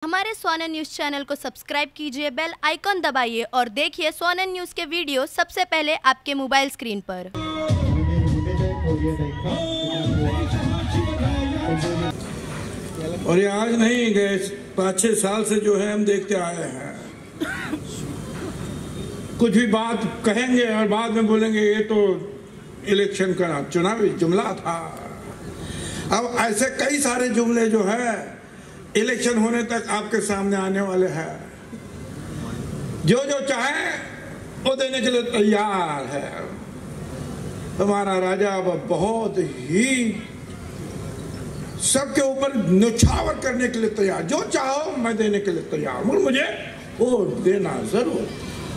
हमारे स्वर्ण news channel को सब्सक्राइब कीजिए, बेल आइकॉन दबाइए और देखिए स्वर्ण न्यूज के वीडियो सबसे पहले आपके मोबाइल स्क्रीन पर। और ये आज नहीं गए 5-6 साल से जो है हम देखते आए हैं। कुछ भी बात कहेंगे और बाद में बोलेंगे ये तो इलेक्शन का चुनावी जुमला था। अब ऐसे कई सारे जुमले जो है इलेक्शन होने तक आपके सामने आने वाले हैं। जो चाहे वो देने के लिए तैयार है। हमारा राजा अब बहुत ही सबके ऊपर न्यौछावर करने के लिए तैयार। जो चाहो मैं देने के लिए तैयार हूं, मुझे वो देना जरूर।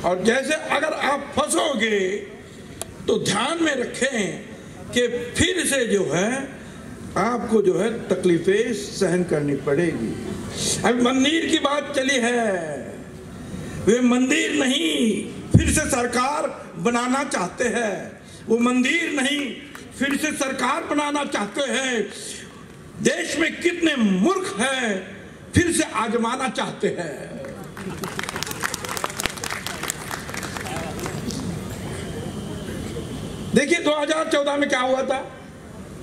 और जैसे अगर आप फंसोगे तो ध्यान में रखें कि फिर से जो है आपको जो है तकलीफें सहन करनी पड़ेगी। अब मंदिर की बात चली है, वे मंदिर नहीं फिर से सरकार बनाना चाहते हैं। वो मंदिर नहीं फिर से सरकार बनाना चाहते हैं। देश में कितने मूर्ख हैं फिर से आजमाना चाहते हैं। देखिए 2014 में क्या हुआ था।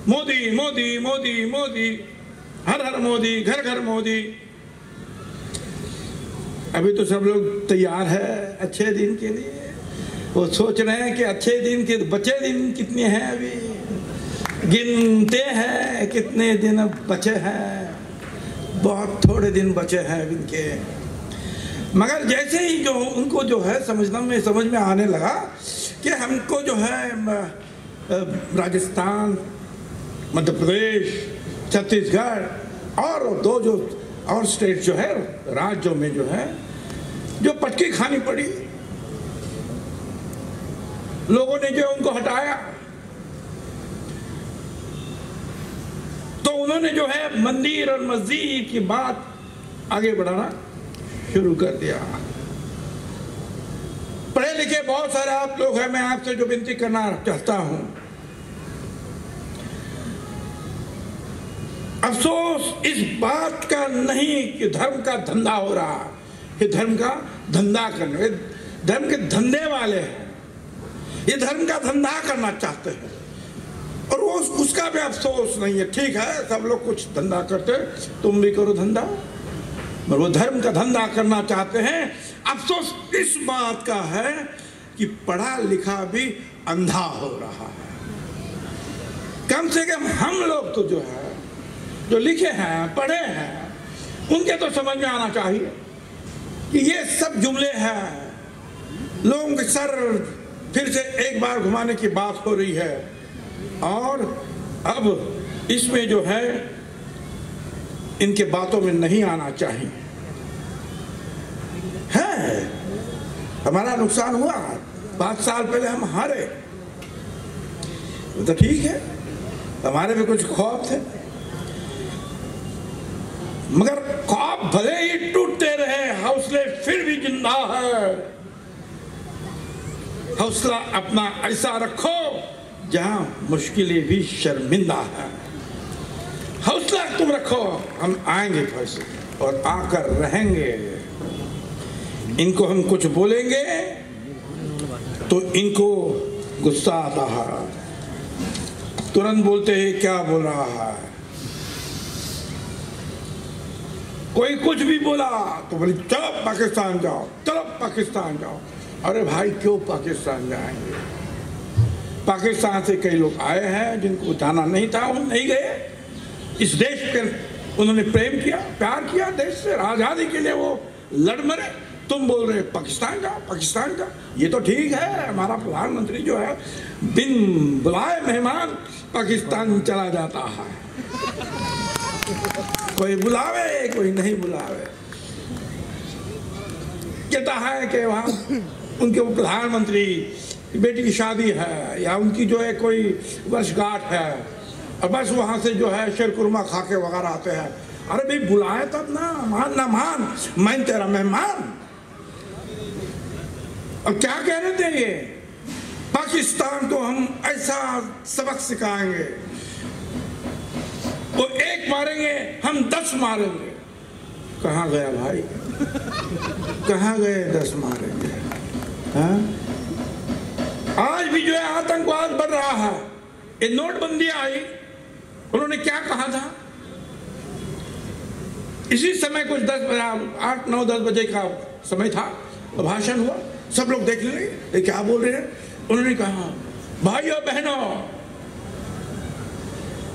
मोदी मोदी मोदी मोदी, हर हर मोदी, घर घर मोदी। अभी तो सब लोग तैयार है अच्छे दिन के लिए। वो सोच रहे हैं कि अच्छे दिन के बचे दिन कितने हैं, अभी गिनते हैं कितने दिन बचे हैं। बहुत थोड़े दिन बचे हैं इनके। मगर जैसे ही जो उनको जो है समझ में आने लगा कि हमको जो है राजस्थान, मध्य प्रदेश, छत्तीसगढ़ और दो जो और स्टेट जो है राज्यों में जो है जो पटकी खानी पड़ी, लोगों ने जो उनको हटाया, तो उन्होंने जो है मंदिर और मस्जिद की बात आगे बढ़ाना शुरू कर दिया। पढ़े लिखे बहुत सारे आप लोग हैं, मैं आपसे जो विनती करना चाहता हूं, अफसोस इस बात का नहीं कि धर्म का धंधा हो रहा। ये धर्म का धंधा करने, धर्म के धंधे वाले हैं, ये धर्म का धंधा करना चाहते हैं और वो उसका भी अफसोस नहीं है। ठीक है, सब लोग कुछ धंधा करते, तुम भी करो धंधा, पर वो धर्म का धंधा करना चाहते हैं। अफसोस इस बात का है कि पढ़ा लिखा भी अंधा हो रहा है। कम से कम हम लोग तो जो है जो लिखे हैं, पढ़े हैं, उनके तो समझ में आना चाहिए कि ये सब जुमले हैं। लोगों के सर फिर से एक बार घुमाने की बात हो रही है और अब इसमें जो है इनके बातों में नहीं आना चाहिए। है हमारा नुकसान हुआ, 5 साल पहले हम हारे, तो ठीक है, हमारे भी कुछ ख्वाब थे, मगर ख्वाब भले ही टूटते रहे, हौसले फिर भी जिंदा है। हौसला अपना ऐसा रखो जहां मुश्किलें भी शर्मिंदा है। हौसला तुम रखो, हम आएंगे फिर से और आकर रहेंगे। इनको हम कुछ बोलेंगे तो इनको गुस्सा आता है, तुरंत बोलते हैं क्या बोल रहा है। कोई कुछ भी बोला तो बोले चलो पाकिस्तान जाओ, चलो पाकिस्तान जाओ। अरे भाई क्यों पाकिस्तान जाएंगे? पाकिस्तान से कई लोग आए हैं जिनको जाना नहीं था, वो नहीं गए। इस देश पे उन्होंने प्रेम किया, प्यार किया, देश से आजादी के लिए वो लड़ मरे। तुम बोल रहे पाकिस्तान जाओ, पाकिस्तान जाओ। ये तो ठीक है, हमारा प्रधानमंत्री जो है बिन बुलाए मेहमान पाकिस्तान चला जाता है। कोई बुलावे कोई नहीं बुलावे, कहता है कि वहां उनके प्रधानमंत्री बेटी की शादी है या उनकी जो है कोई वर्षगांठ है और बस वहां से जो है शेरकुरमा खा के वगैरह आते हैं। अरे भाई बुलाए तब ना, मान ना मान, मैं तेरा मेहमान। और क्या कह रहे थे ये, पाकिस्तान को हम ऐसा सबक सिखाएंगे, वो एक मारेंगे हम 10 मारेंगे। कहाँ गया भाई, कहाँ गए 10 मारे गए? हाँ? आज भी जो है आतंकवाद बढ़ रहा है। ये नोटबंदी आई, उन्होंने क्या कहा था? इसी समय कुछ 8, 9, 10 बजे का समय था, भाषण हुआ, सब लोग देख ले ये क्या बोल रहे हैं। उन्होंने कहा, भाइयों बहनों,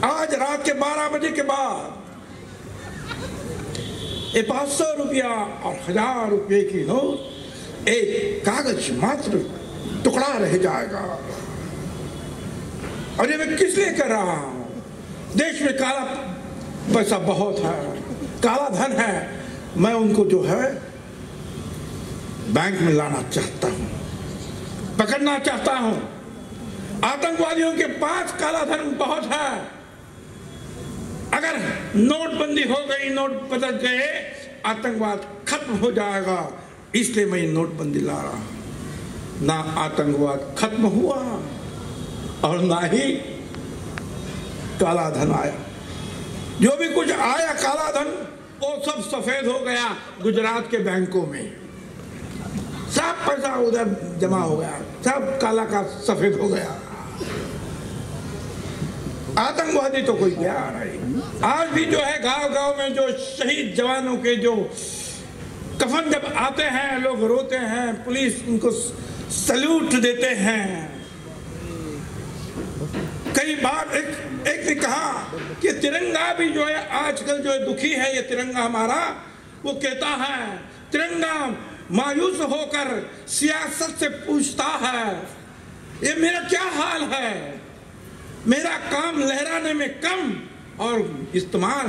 आज रात के 12 बजे के बाद ये 500 रुपया और 1000 रुपये की नोट एक कागज मात्र टुकड़ा रह जाएगा। और ये मैं किस लिए कर रहा हूं? देश में काला पैसा बहुत है, काला धन है, मैं उनको जो है बैंक में लाना चाहता हूं, पकड़ना चाहता हूं। आतंकवादियों के पास काला धन बहुत है। अगर नोटबंदी हो गई, नोट बदल गए, आतंकवाद खत्म हो जाएगा। इसलिए मैं नोटबंदी ला रहा हूं। ना आतंकवाद खत्म हुआ और ना ही काला धन आया। जो भी कुछ आया काला धन, वो सब सफेद हो गया गुजरात के बैंकों में। सब पैसा उधर जमा हो गया, सब काला का सफेद हो गया। आतंकवादी तो कोई गया नहीं। आज भी जो है गांव गांव में जो शहीद जवानों के जो कफन जब आते हैं, लोग रोते हैं, पुलिस उनको सल्यूट देते हैं। कई बार एक ने कहा कि तिरंगा भी जो है आजकल जो है दुखी है, ये तिरंगा हमारा, वो कहता है तिरंगा मायूस होकर सियासत से पूछता है, ये मेरा क्या हाल है, मेरा काम लहराने में कम और इस्तेमाल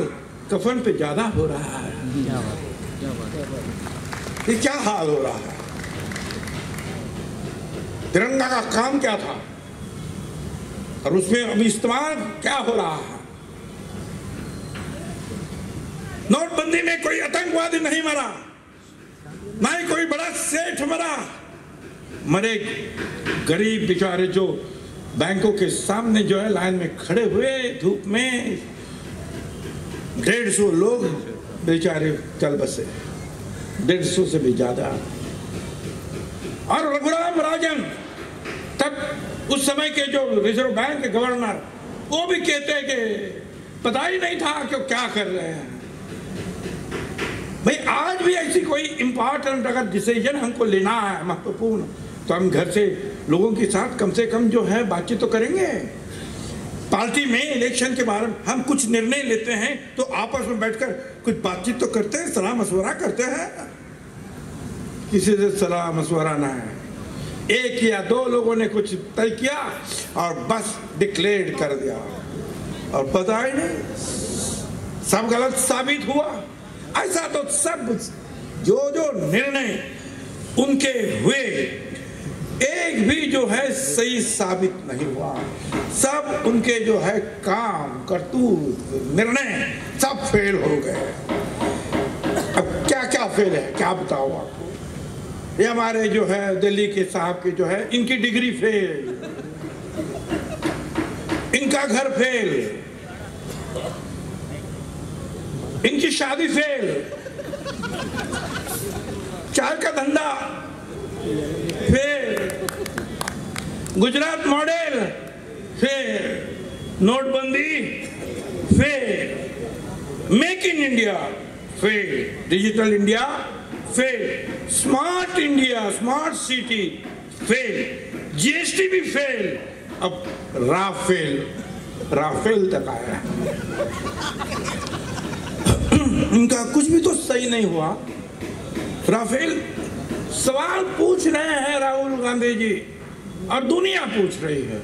कफन पे ज्यादा हो रहा है। ये क्या हाल हो रहा है? तिरंगा का काम क्या था और उसमें अभी इस्तेमाल क्या हो रहा है? नोटबंदी में कोई आतंकवादी नहीं मरा, ना ही कोई बड़ा सेठ मरा। मरे गरीब बेचारे जो बैंकों के सामने जो है लाइन में खड़े हुए धूप में, 150 लोग बेचारे चल बसे, 150 से भी ज्यादा। और रघुराम राजन, तब उस समय के जो रिजर्व बैंक के गवर्नर, वो भी कहते कि पता ही नहीं था कि क्या कर रहे हैं। भाई आज भी ऐसी कोई इंपॉर्टेंट अगर डिसीजन हमको लेना है महत्वपूर्ण, तो हम घर से लोगों के साथ कम से कम जो है बातचीत तो करेंगे। पार्टी में इलेक्शन के बारे में हम कुछ निर्णय लेते हैं तो आपस में बैठकर कुछ बातचीत तो करते हैं, सलाह मशवरा करते हैं। किसी से सलाह मशवरा ना है, 1 या 2 लोगों ने कुछ तय किया और बस डिक्लेयर कर दिया और पता ही नहीं, सब गलत साबित हुआ। ऐसा तो सब जो निर्णय उनके हुए, एक भी जो है सही साबित नहीं हुआ। सब उनके जो है काम, करतूत, निर्णय सब फेल हो गए। अब क्या क्या फेल है, क्या बताओ आपको? ये हमारे जो है दिल्ली के साहब के जो है, इनकी डिग्री फेल, इनका घर फेल, इनकी शादी फेल, चाय का धंधा फेल, गुजरात मॉडल फेल, नोटबंदी fail, make in India fail, digital India fail, smart India, smart city fail, GST भी फेल, अब राफेल तक आया। इनका कुछ भी तो सही नहीं हुआ। राफेल सवाल पूछ रहे हैं राहुल गांधी जी और दुनिया पूछ रही है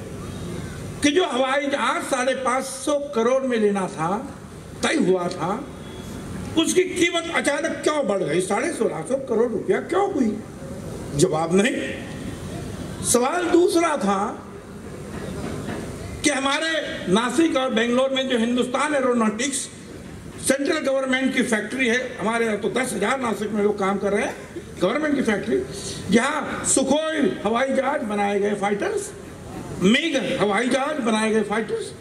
कि जो हवाई जहाज 550 करोड़ में लेना था, तय हुआ था, उसकी कीमत अचानक क्यों बढ़ गई? 1650 करोड़ रुपया क्यों हुई? जवाब नहीं। सवाल दूसरा था कि हमारे नासिक और बेंगलोर में जो हिंदुस्तान एरोनॉटिक्स सेंट्रल गवर्नमेंट की फैक्ट्री है, हमारे यहाँ तो 10,000 नासिक में लोग काम कर रहे हैं, गवर्नमेंट की फैक्ट्री, जहाँ सुखोई हवाई जहाज बनाए गए फाइटर्स, मिग हवाई जहाज बनाए गए फाइटर्स,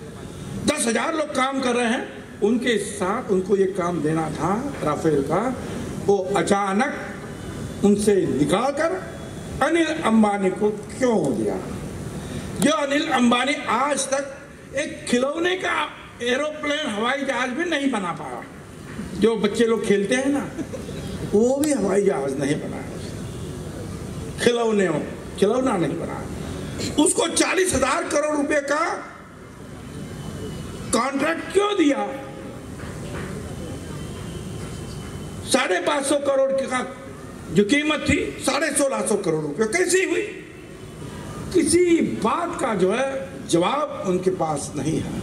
10,000 लोग काम कर रहे हैं। उनके साथ उनको ये काम देना था राफेल का, वो अचानक उनसे निकालकर अनिल अंबानी को क्यों दिया? जो अनिल अंबानी आज तक एक खिलौने का एरोप्लेन हवाई जहाज भी नहीं बना पाया। जो बच्चे लोग खेलते हैं ना, वो भी हवाई जहाज नहीं बनाया, खिलौना नहीं बनाया। उसको 40,000 करोड़ रुपए का कॉन्ट्रैक्ट क्यों दिया? 550 करोड़ का जो कीमत थी 1650 करोड़ रुपए कैसी हुई? किसी बात का जो है जवाब उनके पास नहीं है।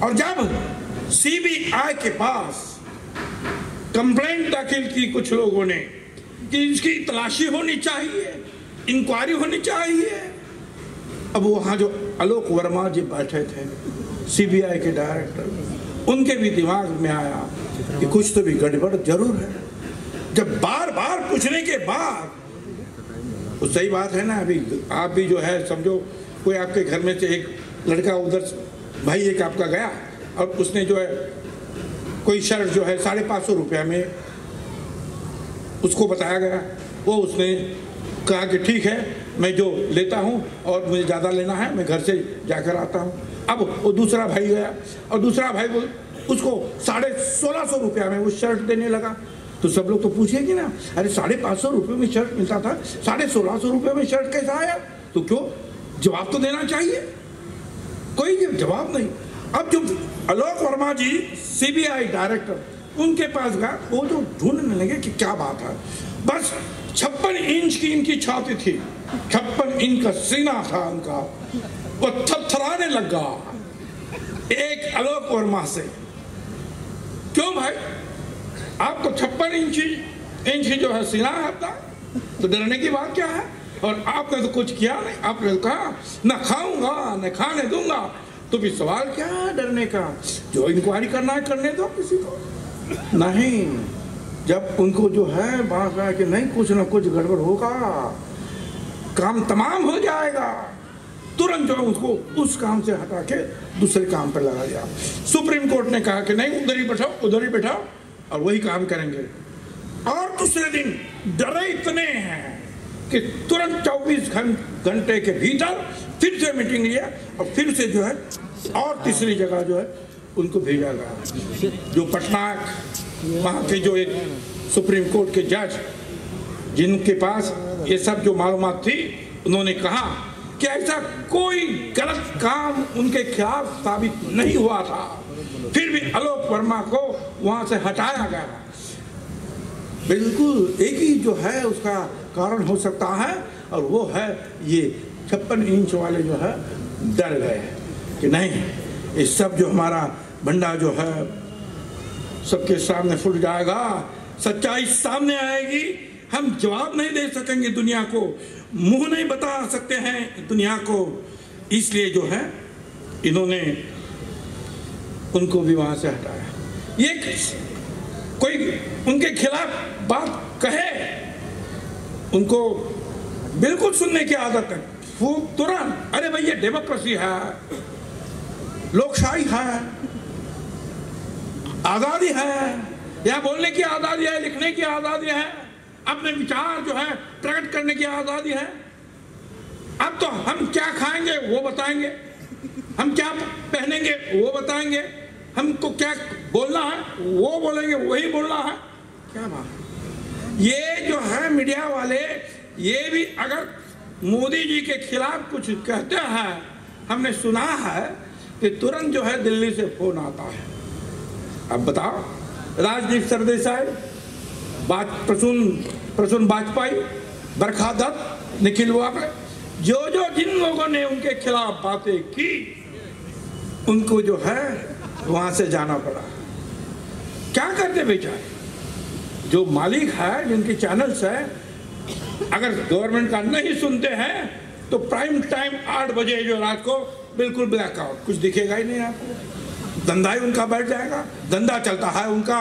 और जब सीबीआई के पास कंप्लेंट दाखिल की कुछ लोगों ने कि इसकी तलाशी होनी चाहिए, इंक्वायरी होनी चाहिए, अब वहां जो आलोक वर्मा जी बैठे थे सीबीआई के डायरेक्टर, उनके भी दिमाग में आया कि कुछ तो भी गड़बड़ जरूर है। जब बार बार पूछने के बाद, तो सही बात है ना, अभी आप भी जो है समझो कोई आपके घर में से एक लड़का उधर भाई एक आपका गया और उसने जो है कोई शर्ट जो है 550 रुपया में उसको बताया गया, वो उसने कहा कि ठीक है मैं जो लेता हूँ और मुझे ज़्यादा लेना है मैं घर से जाकर आता हूँ। अब वो दूसरा भाई गया और दूसरा भाई वो उसको 1650 रुपया में वो शर्ट देने लगा। तो सब लोग तो पूछेंगे ना, अरे 550 रुपये में शर्ट मिलता था, 1650 रुपये में शर्ट कैसा आया? तो क्यों, जवाब तो देना चाहिए। कोई जवाब नहीं। अब जो आलोक वर्मा जी सीबीआई डायरेक्टर, उनके पास गया, वो जो ढूंढने लगे कि क्या बात है। बस 56 इंच की इनकी छाती थी, 56 इंच का सीना था उनका, वो थरथराने लगा एक आलोक वर्मा से। क्यों भाई, आपको 56 इंच जो है सीना है अपना, तो डरने की बात क्या है? और आपने तो कुछ किया नहीं, आपने तो कहा न खाऊंगा न खाने दूंगा, तो भी सवाल क्या है डरने का? जो इंक्वायरी करना है करने दो किसी को। नहीं, जब उनको जो है बात आया कि नहीं कुछ ना कुछ गड़बड़ होगा, काम तमाम हो जाएगा, तुरंत जो है उसको उस काम से हटा के दूसरे काम पर लगा दिया। सुप्रीम कोर्ट ने कहा कि नहीं उधर ही बैठाओ और वही काम करेंगे। और दूसरे दिन डरे इतने हैं कि तुरंत 24 घंटे के भीतर फिर से मीटिंग लिया और फिर से जो है और तीसरी जगह जो है उनको भेजा गया। जो पटनायक वहाँ के जो एक सुप्रीम कोर्ट के जज, जिनके पास ये सब जो मालूमात थी, उन्होंने कहा कि ऐसा कोई गलत काम उनके खिलाफ साबित नहीं हुआ था, फिर भी आलोक वर्मा को वहां से हटाया गया। बिल्कुल एक ही जो है उसका कारण हो सकता है, और वो है ये 56 इंच वाले जो है डर गए कि नहीं, ये सब जो हमारा भंडा जो है सबके सामने फूट जाएगा, सच्चाई सामने आएगी, हम जवाब नहीं दे सकेंगे दुनिया को, मुंह नहीं बता सकते हैं दुनिया को। इसलिए जो है इन्होंने उनको भी वहां से हटाया। ये कोई उनके खिलाफ बात कहे, उनको बिल्कुल सुनने की आदत है, वो तुरंत अरे भैया डेमोक्रेसी है, लोकशाही है, आजादी है, या बोलने की आजादी है, लिखने की आजादी है, अपने विचार जो है प्रकट करने की आजादी है। अब तो हम क्या खाएंगे वो बताएंगे, हम क्या पहनेंगे वो बताएंगे, हमको क्या बोलना है वो बोलेंगे, वही बोलना है। क्या बात, ये जो है मीडिया वाले, ये भी अगर मोदी जी के खिलाफ कुछ कहते हैं, हमने सुना है कि तुरंत जो है दिल्ली से फोन आता है। अब बताओ, राजदीप सरदेसाई, प्रसून वाजपेयी, बरखा दत्त, निखिल वाकले, जो जिन लोगों ने उनके खिलाफ बातें की, उनको जो है वहां से जाना पड़ा। क्या करते बेचारे? जो मालिक है, जिनके चैनल्स है, अगर गवर्नमेंट का नहीं सुनते हैं तो प्राइम टाइम 8 बजे जो रात को बिल्कुल ब्लैकआउट, कुछ दिखेगा ही नहीं आपको, धंधा ही उनका बैठ जाएगा, धंधा चलता है उनका।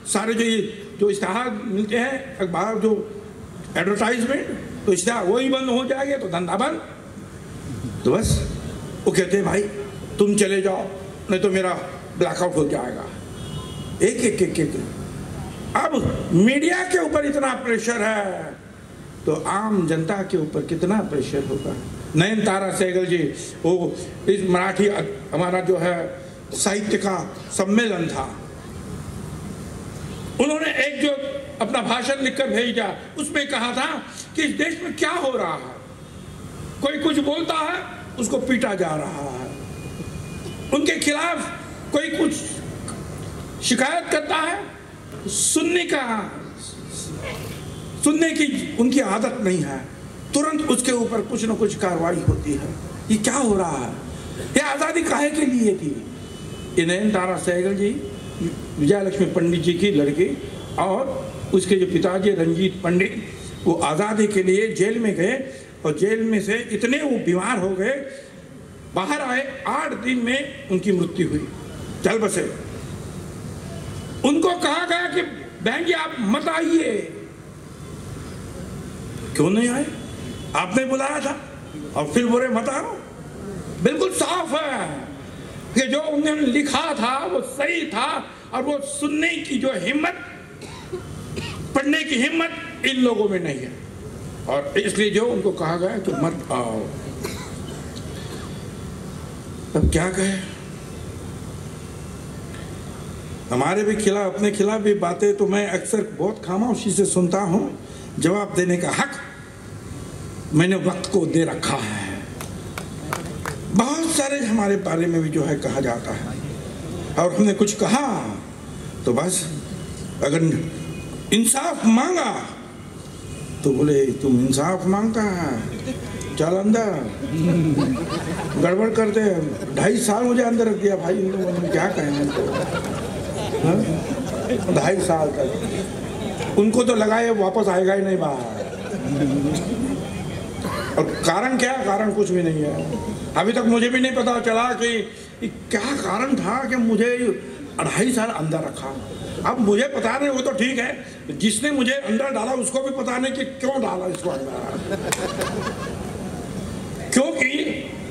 सारे जो इश्तहार मिलते हैं अखबार, जो एडवर्टाइजमेंट, तो इश्तहार वही बंद हो जाएंगे तो धंधा बंद। तो बस वो कहते हैं भाई तुम चले जाओ नहीं तो मेरा ब्लैकआउट हो जाएगा। एक एक एक एक। अब मीडिया के ऊपर इतना प्रेशर है तो आम जनता के ऊपर कितना प्रेशर होगा। नयनतारा सहगल जी, वो इस मराठी हमारा जो है साहित्य का सम्मेलन था, उन्होंने एक जो अपना भाषण लिखकर भेजा, उसमें कहा था कि इस देश में क्या हो रहा है, कोई कुछ बोलता है उसको पीटा जा रहा है, उनके खिलाफ कोई कुछ शिकायत करता है, सुनने की उनकी आदत नहीं है, तुरंत उसके ऊपर कुछ न कुछ कार्रवाई होती है। ये क्या हो रहा है? ये आज़ादी काहे के लिए थी? ये नयनतारा सहगल जी, विजयलक्ष्मी पंडित जी की लड़की, और उसके जो पिताजी रंजीत पंडित, वो आज़ादी के लिए जेल में गए और जेल में से इतने वो बीमार हो गए, बाहर आए 8 दिन में उनकी मृत्यु हुई, चल बसे। उनको कहा गया कि बहन जी आप मत आइए। क्यों नहीं आए? आपने बुलाया था और फिर बोले मत आओ। बिल्कुल साफ है कि जो उन्होंने लिखा था वो सही था, और वो सुनने की जो हिम्मत, पढ़ने की हिम्मत इन लोगों में नहीं है, और इसलिए जो उनको कहा गया कि मत आओ। अब क्या कहे? हमारे भी खिलाफ, अपने खिलाफ भी बातें तो मैं अक्सर बहुत खामोशी से सुनता हूं। जवाब देने का हक मैंने वक्त को दे रखा है। बहुत सारे हमारे बारे में भी जो है कहा जाता है, और हमने कुछ कहा तो बस, अगर इंसाफ मांगा तो बोले तुम इंसाफ मांगता है, चल अंदर, गड़बड़ कर दे। 2.5 साल मुझे अंदर रख दिया भाई इन लोगों ने, क्या कहें? 2.5 साल तक उनको तो लगा ये वापस आएगा ही नहीं बाहर। और कारण क्या? कारण कुछ भी नहीं है। अभी तक मुझे भी नहीं पता चला कि क्या कारण था कि मुझे 2.5 साल अंदर रखा। अब मुझे पता नहीं, वो तो ठीक है, जिसने मुझे अंदर डाला उसको भी पता नहीं कि क्यों डाला इसको अंदर। क्योंकि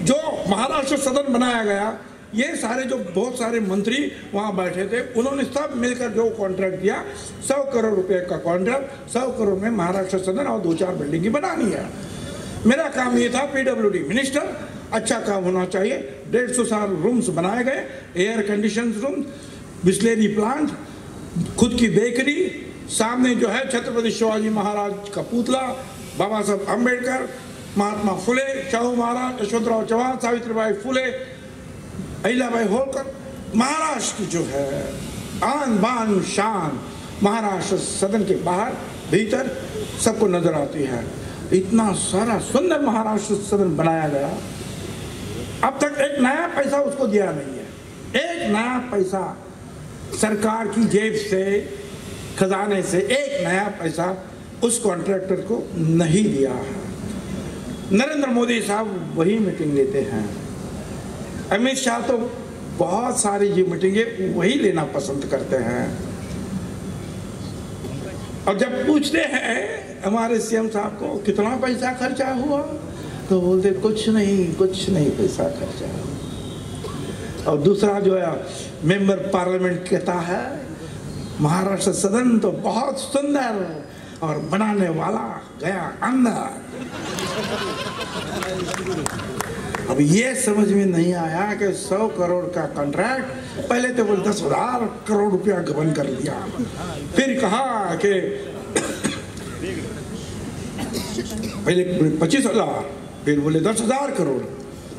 जो महाराष्ट्र सदन बनाया गया, ये सारे जो बहुत सारे मंत्री वहां बैठे थे, उन्होंने सब मिलकर जो कॉन्ट्रैक्ट दिया, 100 करोड़ रुपए का कॉन्ट्रैक्ट, 100 करोड़ में महाराष्ट्र सदन और 2-4 बिल्डिंग बनानी है। मेरा काम ये था, पीडब्ल्यूडी मिनिस्टर, अच्छा काम होना चाहिए। 150 रूम्स बनाए गए, air condition room, Bisleri plant, खुद की बेकरी, सामने जो है छत्रपति शिवाजी महाराज का पुतला, बाबा साहब अम्बेडकर, महात्मा फुले, शाहू महाराज, यशवंतराव चौहान, सावित्रीबाई फुले, अहिल्याबाई होलकर। महाराष्ट्र की जो है आन बान शान महाराष्ट्र सदन के बाहर भीतर सबको नजर आती है। इतना सारा सुंदर महाराष्ट्र सदन बनाया गया, अब तक एक नया पैसा उसको दिया नहीं है। एक नया पैसा सरकार की जेब से, खजाने से एक नया पैसा उस कॉन्ट्रैक्टर को नहीं दिया है। नरेंद्र मोदी साहब वही मीटिंग लेते हैं, अमित शाह तो बहुत सारी ये मीटिंगें वही लेना पसंद करते हैं। और जब पूछते हैं हमारे सीएम साहब को कितना पैसा खर्चा हुआ, तो बोलते कुछ नहीं पैसा खर्चा हुआ। और दूसरा जो है मेंबर पार्लियामेंट कहता है महाराष्ट्र सदन तो बहुत सुंदर, और बनाने वाला गया अंदर। अब ये समझ में नहीं आया कि 100 करोड़ का कॉन्ट्रैक्ट, पहले तो बोले 10,000 करोड़ रुपया गबन कर दिया, फिर कहा कि पहले 25,000, फिर बोले 10,000 करोड़,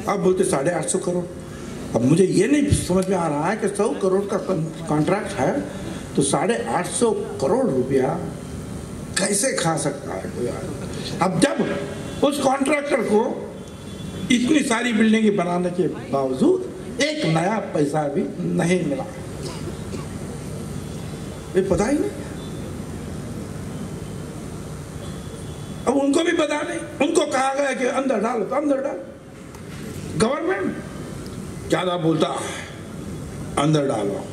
अब बोलते 850 करोड़। अब मुझे ये नहीं समझ में आ रहा है कि 100 करोड़ का कॉन्ट्रैक्ट है तो 850 करोड़ रुपया कैसे खा सकता है कोई आदमी। अब जब उस कॉन्ट्रैक्टर को इतनी सारी बिल्डिंगें बनाने के बावजूद एक नया पैसा भी नहीं मिला, ये पता ही नहीं। अब उनको भी पता नहीं, उनको कहा गया कि अंदर डालो तो अंदर डालो। गवर्नमेंट ज्यादा बोलता अंदर डालो।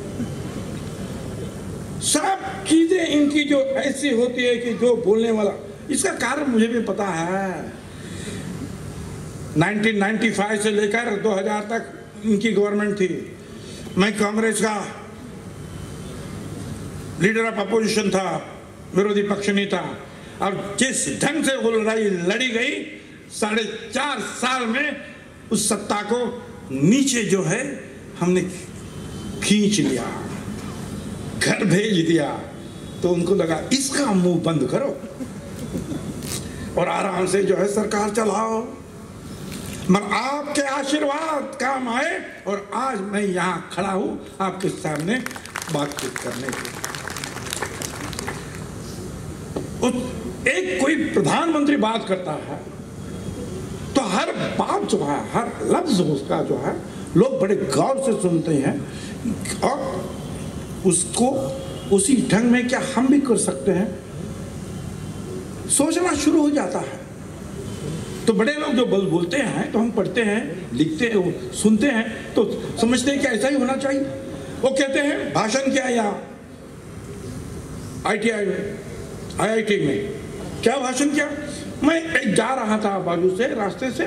सब चीजें इनकी जो ऐसी होती है कि जो बोलने वाला, इसका कारण मुझे भी पता है। 1995 से लेकर 2000 तक इनकी गवर्नमेंट थी। मैं कांग्रेस का लीडर ऑफ अपोजिशन था, विरोधी पक्ष नेता, और जिस ढंग से वो लड़ाई लड़ी गई, 4.5 साल में उस सत्ता को नीचे जो है हमने खींच लिया, घर भेज दिया। तो उनको लगा इसका मुंह बंद करो और आराम से जो है सरकार चलाओ। मगर आपके आशीर्वाद काम आए और आज मैं यहां खड़ा हूं आपके सामने बातचीत करने के। एक कोई प्रधानमंत्री बात करता है तो हर बात जो है, हर लफ्ज उसका जो है लोग बड़े गौर से सुनते हैं और उसको उसी ढंग में क्या हम भी कर सकते हैं सोचना शुरू हो जाता है। तो बड़े लोग जो बोलते हैं तो हम पढ़ते हैं, लिखते हैं, सुनते हैं तो समझते हैं कि ऐसा ही होना चाहिए। वो कहते हैं भाषण क्या यहाँ ITI में, IIT में क्या भाषण किया। मैं जा रहा था बाजू से रास्ते से,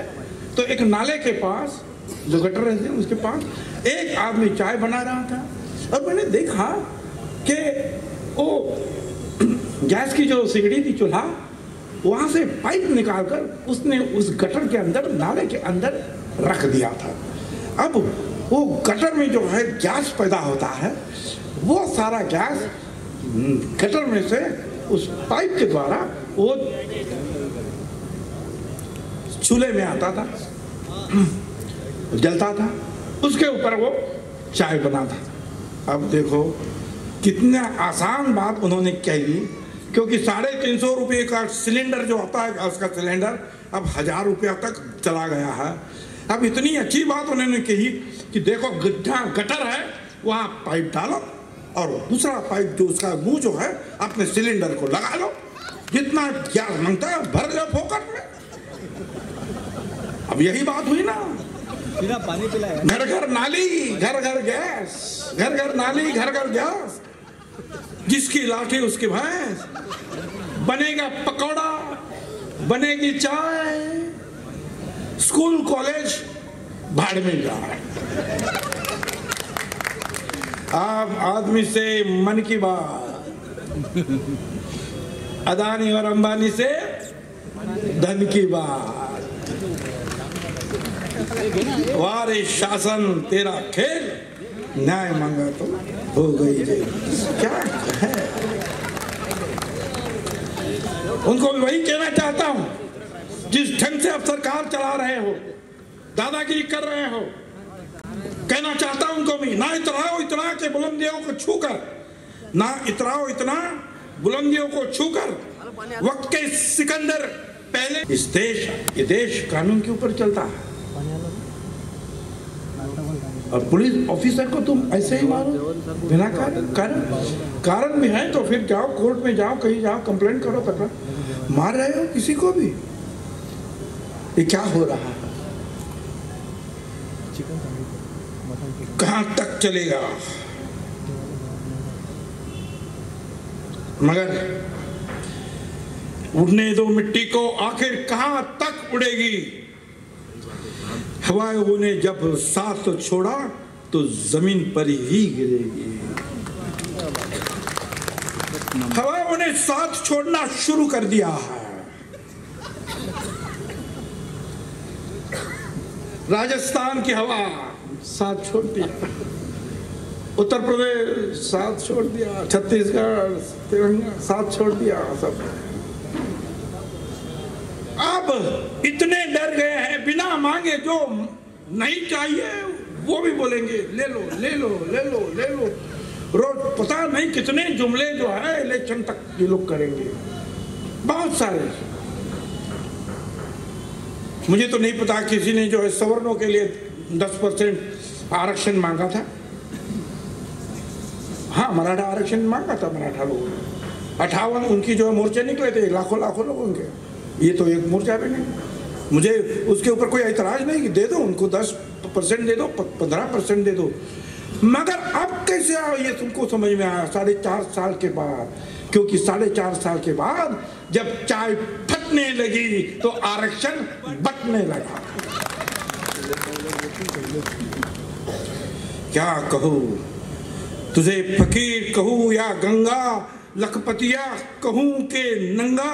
तो एक नाले के पास जो गटर रहते हैं उसके पास एक आदमी चाय बना रहा था और मैंने देखा कि वो गैस की जो सिगड़ी थी, चूल्हा, वहां से पाइप निकालकर उसने उस गटर के अंदर, नाले के अंदर रख दिया था। अब वो गटर में जो है गैस पैदा होता है, वो सारा गैस गटर में से उस पाइप के द्वारा वो चूल्हे में आता था, जलता था, उसके ऊपर वो चाय बनाता था। अब देखो कितना आसान बात उन्होंने कह दी, क्योंकि 350 रुपये का सिलेंडर जो आता है गैस का सिलेंडर अब 1000 रुपया तक चला गया है। अब इतनी अच्छी बात उन्होंने कही कि देखो गड्ढा गटर है, वहाँ पाइप डालो और दूसरा पाइप जो उसका मुंह जो है अपने सिलेंडर को लगा लो, जितना गैस मांगता है भर लो फोकट में। अब यही बात हुई ना, पानी पिलाया, घर घर नाली, घर घर गैस, घर घर नाली, घर घर गैस, जिसकी लाठी उसकी भैंस, बनेगा पकौड़ा, बनेगी चाय, स्कूल कॉलेज भाड़ में जाए। आप आदमी से मन की बात, अदानी और अंबानी से धन की बात। वारे शासन तेरा खेल, न्याय मांगा तो हो गई जेल। क्या है, उनको भी वही कहना चाहता हूं, जिस ढंग से आप सरकार चला रहे हो, दादागिरी कर रहे हो, कहना चाहता हूं उनको भी, ना इतराओ इतना के बुलंदियों को छूकर, ना इतराओ इतना बुलंदियों को छूकर। वक्त के सिकंदर पहले, ये देश कानून के ऊपर चलता है और पुलिस ऑफिसर को तुम ऐसे ही मारो बिना कारण भी है तो फिर जाओ कोर्ट में, जाओ कहीं जाओ, कंप्लेंट करो, तक मार रहे हो किसी को भी। ये क्या हो रहा है, कहां तक चलेगा। मगर उड़ने दो मिट्टी को, आखिर कहां तक उड़ेगी। हवाओं ने जब साथ छोड़ा तो जमीन पर ही गिरेगी। हवाओं ने साथ छोड़ना शुरू कर दिया है। राजस्थान की हवा साथ छोड़ दिया, उत्तर प्रदेश साथ छोड़ दिया, छत्तीसगढ़ तेलंगाना साथ छोड़ दिया सब। अब इतने डर गए हैं, बिना मांगे जो नहीं चाहिए वो भी बोलेंगे ले लो ले लो ले लो ले लो। रोज पता नहीं कितने जुमले जो है इलेक्शन तक ये लोग करेंगे, बहुत सारे। मुझे तो नहीं पता किसी ने जो है सवर्णों के लिए 10% आरक्षण मांगा था। हाँ, मराठा आरक्षण मांगा था मराठा लोगों ने। 58 उनकी जो है मोर्चे निकले थे, लाखों लाखों लोगों के। ये तो एक मोर्चा भी नहीं। मुझे उसके ऊपर कोई ऐतराज नहीं कि दे दो उनको 10% दे दो, 15% दे दो। मगर अब कैसे आओ ये तुमको समझ में आया 4.5 साल के बाद, क्योंकि 4.5 साल के बाद जब चाय फटने लगी तो आरक्षण बटने लगा। क्या कहूं, तुझे फकीर कहूँ या गंगा, लखपतिया कहूँ के नंगा,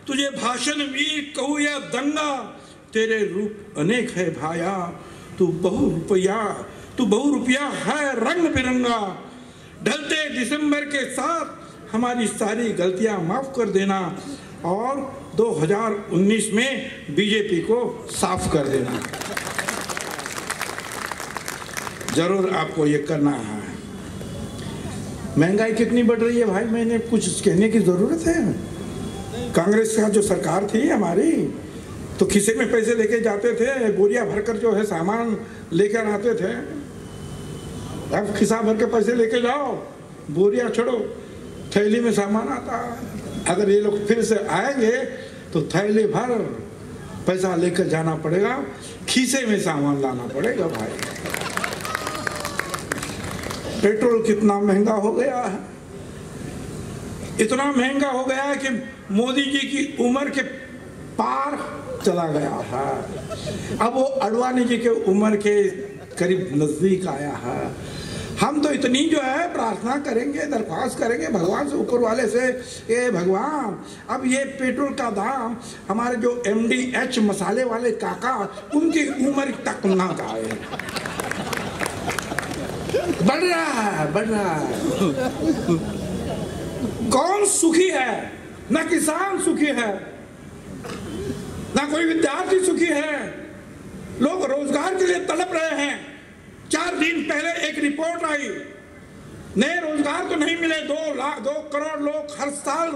तुझे भाषण वीर कहूँ या दंगा, तेरे रूप अनेक है भाया, तू बहु रुपया है रंग बिरंगा। ढलते दिसंबर के साथ हमारी सारी गलतियां माफ कर देना और 2019 में बीजेपी को साफ कर देना। जरूर आपको ये करना है। महंगाई कितनी बढ़ रही है भाई, मैंने कुछ कहने की जरूरत है। कांग्रेस का जो सरकार थी हमारी, तो खिसे में पैसे लेके जाते थे, बोरिया भरकर जो है सामान लेकर आते थे। अब खिसा भर के पैसे लेके जाओ, बोरिया छोड़ो, थैली में सामान आता है। अगर ये लोग फिर से आएंगे तो थैली भर पैसा लेकर जाना पड़ेगा, खीसे में सामान लाना पड़ेगा भाई। पेट्रोल कितना महंगा हो गया है, इतना महंगा हो गया है कि मोदी जी की उम्र के पार चला गया है। अब वो अडवाणी जी के उम्र के करीब नजदीक आया है। हम तो इतनी जो है प्रार्थना करेंगे, दरख्वास्त करेंगे भगवान से, ऊपर वाले से, ए भगवान अब ये पेट्रोल का दाम हमारे जो MDH मसाले वाले काका उनकी उम्र तक ना जाए। बढ़ रहा है। कौन सुखी है? ना किसान सुखी है, ना कोई विद्यार्थी सुखी है। लोग रोजगार के लिए तड़प रहे हैं। 4 दिन पहले एक रिपोर्ट आई, नए रोजगार तो नहीं मिले, 2 करोड़ लोग हर साल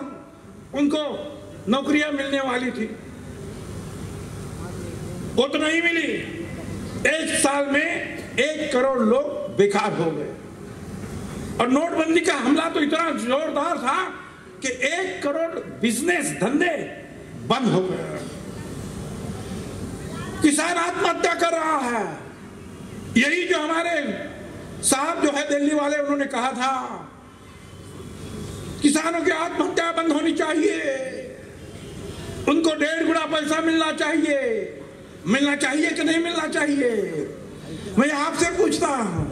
उनको नौकरियां मिलने वाली थी, वो तो नहीं मिली। 1 साल में 1 करोड़ लोग बेकार हो गए। और नोटबंदी का हमला तो इतना जोरदार था कि 1 करोड़ बिजनेस धंधे बंद हो गए। किसान आत्महत्या कर रहा है। यही जो हमारे साहब जो है दिल्ली वाले, उन्होंने कहा था किसानों की आत्महत्या बंद होनी चाहिए, उनको 1.5 गुना पैसा मिलना चाहिए। मिलना चाहिए कि नहीं मिलना चाहिए? मैं आपसे पूछता हूं,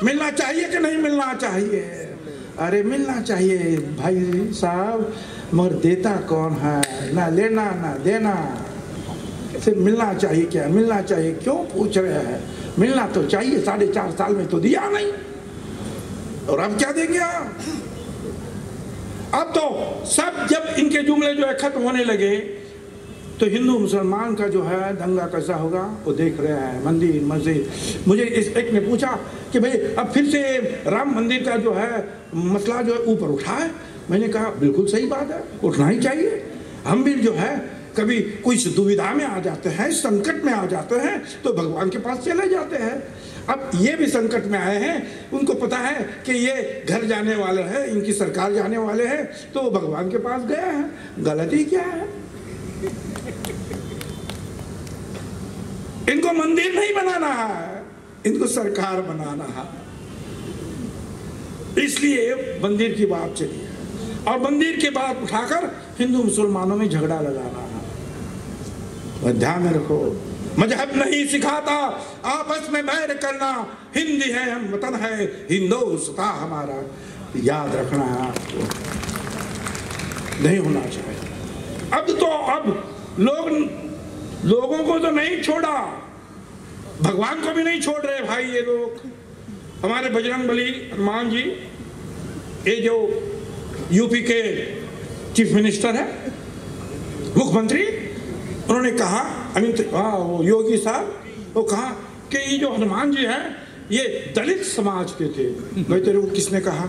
मिलना चाहिए कि नहीं मिलना चाहिए? अरे मिलना चाहिए भाई साहब, मगर देता कौन है? ना लेना ना देना। सिर्फ मिलना चाहिए। क्या मिलना चाहिए? क्यों पूछ रहे हैं? मिलना तो चाहिए। 4.5 साल में तो दिया नहीं, और अब क्या देंगे आप? अब तो सब जब इनके जुमले जो है खत्म होने लगे, तो हिंदू मुसलमान का जो है दंगा कैसा होगा वो देख रहे हैं। मंदिर मस्जिद, मुझे एक ने पूछा कि भाई अब फिर से राम मंदिर का जो है मसला जो है ऊपर उठा है। मैंने कहा बिल्कुल सही बात है, उठना ही चाहिए। हम भी जो है कभी कुछ दुविधा में आ जाते हैं, संकट में आ जाते हैं, तो भगवान के पास चले जाते हैं। अब ये भी संकट में आए हैं, उनको पता है कि ये घर जाने वाले हैं, इनकी सरकार जाने वाले हैं, तो वो भगवान के पास गए हैं। गलती क्या है? इनको मंदिर नहीं बनाना है, इनको सरकार बनाना है। इसलिए मंदिर की बात चली है, और मंदिर की बात उठाकर हिंदू मुसलमानों में झगड़ा लगाना है। ध्यान में रखो, मजहब नहीं सिखाता आपस में बैर करना। हिंदी है हम, वतन है हिंदुस्ता हमारा, याद रखना है आपको। नहीं होना चाहिए। अब लोगों को तो नहीं छोड़ा, भगवान को भी नहीं छोड़ रहे भाई ये लोग। हमारे बजरंगबली हनुमान जी, ये जो यूपी के चीफ मिनिस्टर है, मुख्यमंत्री, उन्होंने कहा, योगी साहब, वो कहा कि ये जो हनुमान जी हैं ये दलित समाज के थे। भाई तेरे को किसने कहा?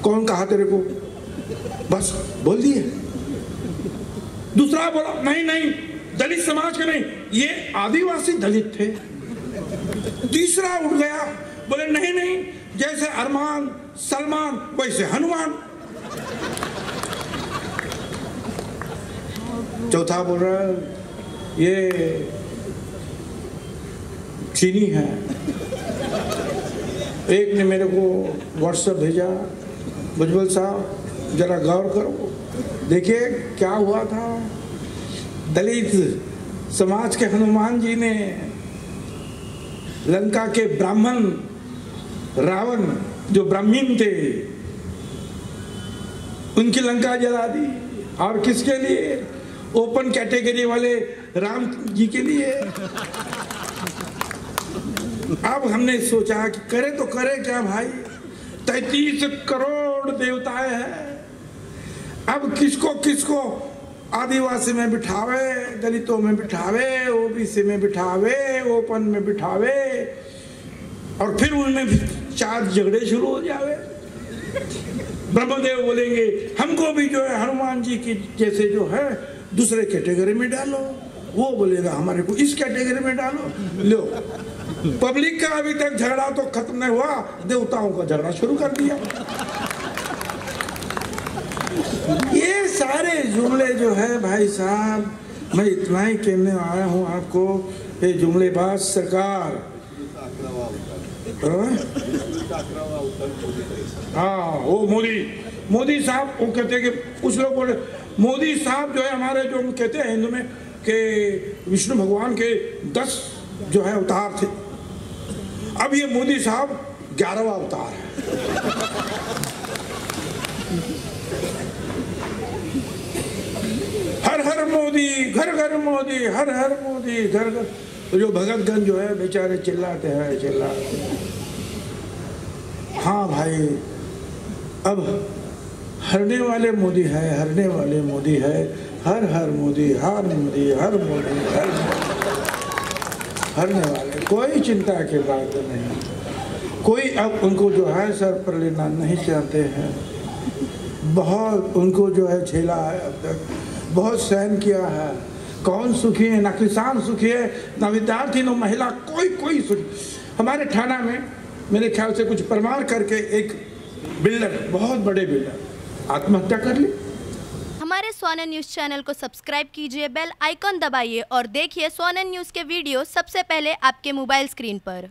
कौन कहा तेरे को? बस बोल दिए। दूसरा बोला नहीं दलित समाज के नहीं, ये आदिवासी दलित थे। तीसरा उठ गया, बोले नहीं जैसे अरमान सलमान वैसे हनुमान। चौथा बोल रहा है ये चीनी है। एक ने मेरे को व्हाट्सएप भेजा, भुजबल साहब जरा गौर करो, देखिए क्या हुआ था। दलित समाज के हनुमान जी ने लंका के ब्राह्मण रावण जो ब्राह्मण थे उनकी लंका जला दी। और किसके लिए? ओपन कैटेगरी वाले राम जी के लिए। अब हमने सोचा कि करे तो करे क्या भाई, 33 करोड़ देवताएं हैं, अब किसको किसको आदिवासी में बिठावे, दलितों में बिठावे, ओबीसी में बिठावे, ओपन में बिठावे, और फिर उनमें 4 झगड़े शुरू हो जावे। ब्रह्मदेव बोलेंगे हमको भी जो है हनुमान जी की जैसे जो है दूसरे कैटेगरी में डालो, वो बोलेगा हमारे को इस कैटेगरी में डालो। लो, पब्लिक का अभी तक झगड़ा तो खत्म नहीं हुआ, देवताओं का झगड़ा शुरू कर दिया। ये सारे जुमले जो है भाई साहब, मैं इतना ही कहने आया हूँ आपको, ये जुमलेबाज सरकार। हाँ, वो मोदी साहब वो कहते हैं कि कुछ लोग बोले मोदी साहब जो है हमारे जो कहते हैं हिंदू में कि विष्णु भगवान के 10 जो है अवतार थे, अब ये मोदी साहब 11वां अवतार है। हर हर मोदी, घर घर मोदी, हर हर मोदी, घर घर। तो जो भगतगंज जो है बेचारे चिल्लाते हैं। हाँ भाई, अब हरने वाले मोदी है, हरने वाले मोदी है, हर हर मोदी, हर मोदी, हर मोदी, हर हरने वाले, कोई चिंता की बात नहीं। कोई अब उनको जो है सर पर लेना नहीं चाहते हैं। बहुत उनको जो है झेला है, अब तक बहुत सहन किया है। कौन सुखी है? ना किसान सुखी है, ना विद्यार्थी, ना महिला, कोई सुखी। हमारे थाना में मेरे ख्याल से कुछ परमार करके एक बिल्डर, बहुत बड़े बिल्डर, आत्महत्या कर ली। हमारे सोने न्यूज़ चैनल को सब्सक्राइब कीजिए, बेल आइकॉन दबाइए और देखिए सोने न्यूज़ के वीडियो सबसे पहले आपके मोबाइल स्क्रीन पर।